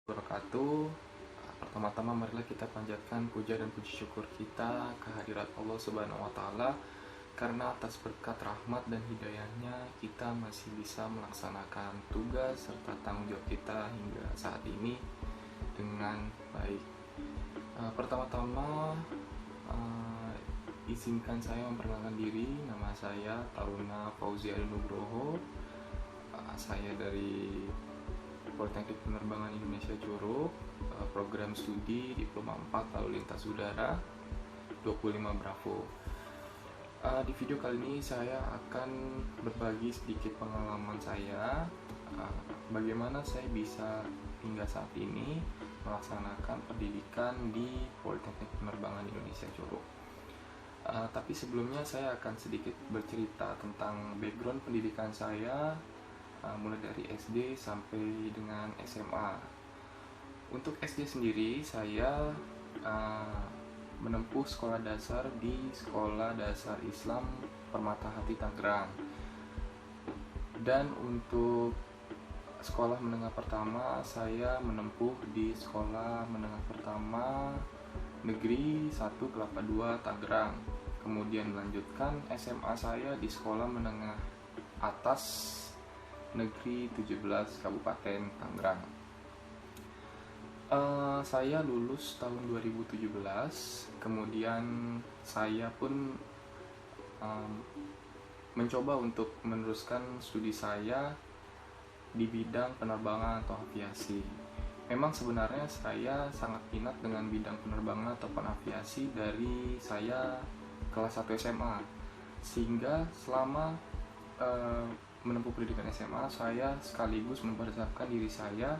Wabarakatuh. Pertama-tama marilah kita panjatkan puja dan puji syukur kita kehadirat Allah Subhanahu wa taala karena atas berkat rahmat dan hidayahnya kita masih bisa melaksanakan tugas serta tanggung jawab kita hingga saat ini dengan baik. Pertama-tama izinkan saya memperkenalkan diri. Nama saya Taruna Fauzia Nugroho. Saya dari Politeknik Penerbangan Indonesia Curug, program studi Diploma 4 Lalu Lintas Udara 25 Bravo. Di video kali ini saya akan berbagi sedikit pengalaman saya, bagaimana saya bisa hingga saat ini melaksanakan pendidikan di Politeknik Penerbangan Indonesia Curug. Tapi sebelumnya saya akan sedikit bercerita tentang background pendidikan saya, mulai dari SD sampai dengan SMA. Untuk SD sendiri saya menempuh sekolah dasar di Sekolah Dasar Islam Permata Hati Tangerang. Dan untuk sekolah menengah pertama saya menempuh di Sekolah Menengah Pertama Negeri 1 Kelapa II Tangerang. Kemudian melanjutkan SMA saya di Sekolah Menengah Atas Negeri 17 Kabupaten Tangerang. Saya lulus tahun 2017. Kemudian saya pun mencoba untuk meneruskan studi saya di bidang penerbangan atau aviasi. Memang sebenarnya saya sangat minat dengan bidang penerbangan ataupun aviasi dari saya kelas 1 SMA. Sehingga selama menempuh pendidikan SMA, saya sekaligus mempersiapkan diri saya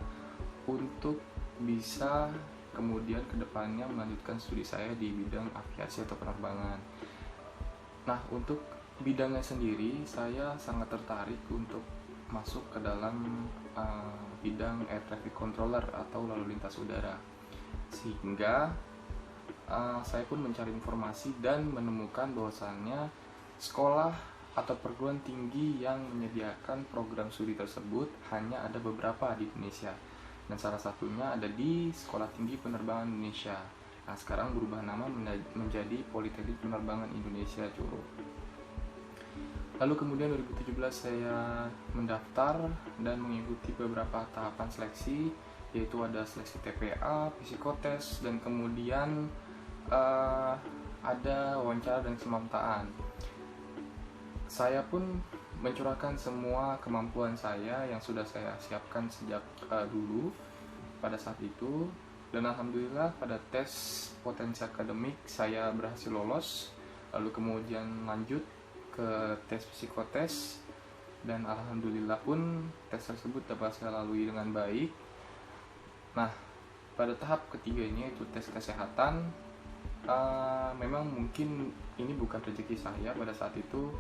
untuk bisa kemudian kedepannya melanjutkan studi saya di bidang aviasi atau penerbangan. Nah, untuk bidangnya sendiri, saya sangat tertarik untuk masuk ke dalam bidang air traffic controller atau lalu lintas udara. Sehingga saya pun mencari informasi dan menemukan bahwasannya sekolah atau perguruan tinggi yang menyediakan program studi tersebut hanya ada beberapa di Indonesia, dan salah satunya ada di Sekolah Tinggi Penerbangan Indonesia. Nah, sekarang berubah nama menjadi Politeknik Penerbangan Indonesia Curug. Lalu kemudian 2017 saya mendaftar dan mengikuti beberapa tahapan seleksi, yaitu ada seleksi TPA, psikotes, dan kemudian ada wawancara dan kesemaptaan. Saya pun mencurahkan semua kemampuan saya yang sudah saya siapkan sejak dulu pada saat itu, dan alhamdulillah pada tes potensi akademik saya berhasil lolos. Lalu kemudian lanjut ke tes psikotes, dan alhamdulillah pun tes tersebut dapat saya lalui dengan baik. Nah, pada tahap ketiganya yaitu tes kesehatan, memang mungkin ini bukan rezeki saya pada saat itu,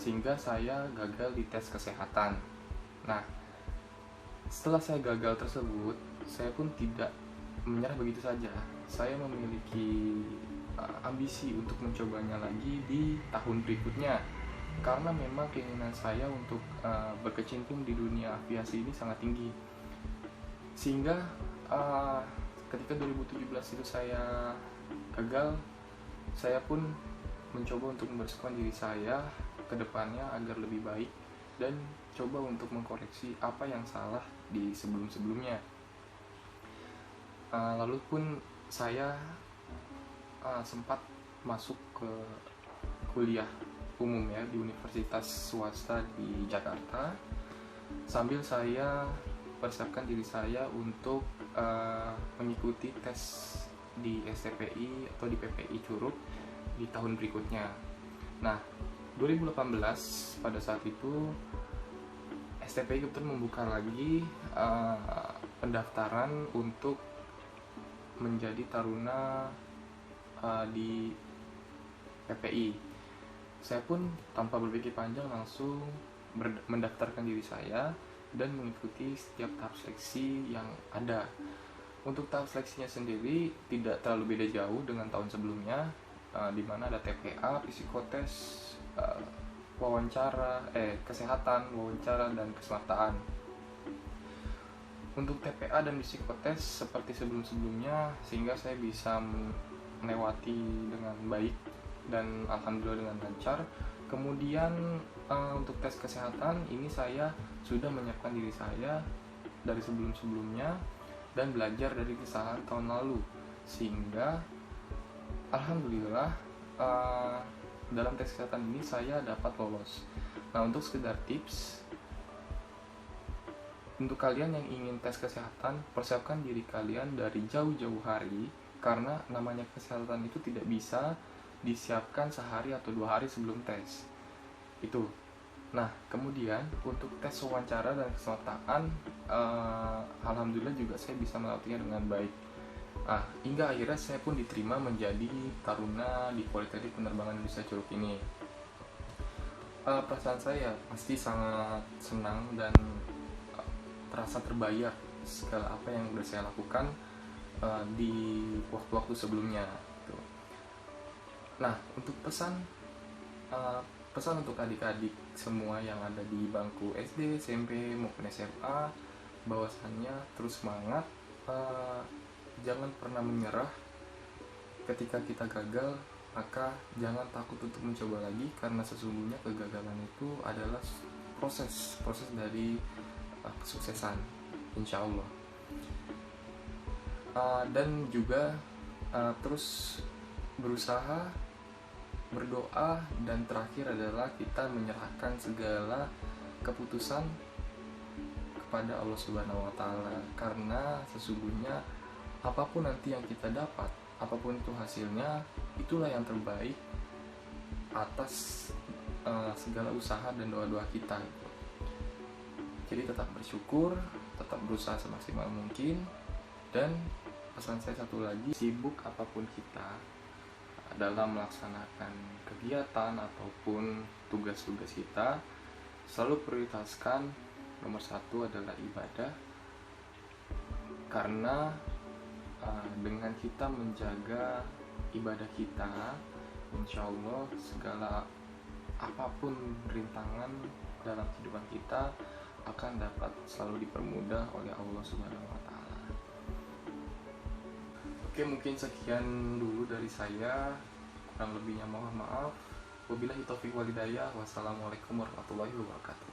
sehingga saya gagal di tes kesehatan. Nah, setelah saya gagal tersebut, saya pun tidak menyerah begitu saja. Saya memiliki ambisi untuk mencobanya lagi di tahun berikutnya, karena memang keinginan saya untuk berkecimpung di dunia aviasi ini sangat tinggi. Sehingga ketika 2017 itu saya gagal, saya pun mencoba untuk mempersiapkan diri saya ke depannya agar lebih baik dan coba untuk mengkoreksi apa yang salah di sebelum-sebelumnya. Lalu pun saya sempat masuk ke kuliah umum ya di universitas swasta di Jakarta, sambil saya persiapkan diri saya untuk mengikuti tes di STPI atau di PPI Curug di tahun berikutnya. Nah, 2018 pada saat itu STPI kebetulan membuka lagi pendaftaran untuk menjadi taruna di PPI. Saya pun tanpa berpikir panjang langsung mendaftarkan diri saya dan mengikuti setiap tahap seleksi yang ada. Untuk tahap seleksinya sendiri tidak terlalu beda jauh dengan tahun sebelumnya, di mana ada TPA, psikotes, kesehatan, wawancara, dan keselamatan. untuk TPA dan psikotes seperti sebelum-sebelumnya, sehingga saya bisa melewati dengan baik dan alhamdulillah dengan lancar. Kemudian untuk tes kesehatan ini saya sudah menyiapkan diri saya dari sebelum-sebelumnya dan belajar dari kesalahan tahun lalu, sehingga alhamdulillah dalam tes kesehatan ini saya dapat lolos. Nah, untuk sekedar tips untuk kalian yang ingin tes kesehatan, persiapkan diri kalian dari jauh-jauh hari, karena namanya kesehatan itu tidak bisa disiapkan sehari atau 2 hari sebelum tes. Itu. Nah, kemudian untuk tes wawancara dan kesetaraan, alhamdulillah juga saya bisa melewatinya dengan baik. Hingga akhirnya saya pun diterima menjadi taruna di Politeknik Penerbangan Indonesia Curug ini. Perasaan saya pasti sangat senang dan terasa terbayar segala apa yang sudah saya lakukan di waktu-waktu sebelumnya gitu. Nah, untuk pesan untuk adik-adik semua yang ada di bangku SD, SMP maupun SMA, bahwasannya terus semangat, jangan pernah menyerah. Ketika kita gagal, maka jangan takut untuk mencoba lagi, karena sesungguhnya kegagalan itu adalah proses dari kesuksesan, insya Allah. Dan juga terus berusaha, berdoa, dan terakhir adalah kita menyerahkan segala keputusan kepada Allah Subhanahu wa Ta'ala, karena sesungguhnya apapun nanti yang kita dapat, apapun itu hasilnya, itulah yang terbaik atas segala usaha dan doa-doa kita gitu. Jadi tetap bersyukur, tetap berusaha semaksimal mungkin. Dan pesan saya satu lagi, sibuk apapun kita dalam melaksanakan kegiatan ataupun tugas-tugas kita, selalu prioritaskan nomor satu adalah ibadah. Karena dengan kita menjaga ibadah kita, insya Allah segala apapun rintangan dalam kehidupan kita akan dapat selalu dipermudah oleh Allah Subhanahu wa Ta'ala. Oke, mungkin sekian dulu dari saya, kurang lebihnya mohon maaf. Wabillahi taufiq wal hidayah. Wassalamualaikum warahmatullahi wabarakatuh.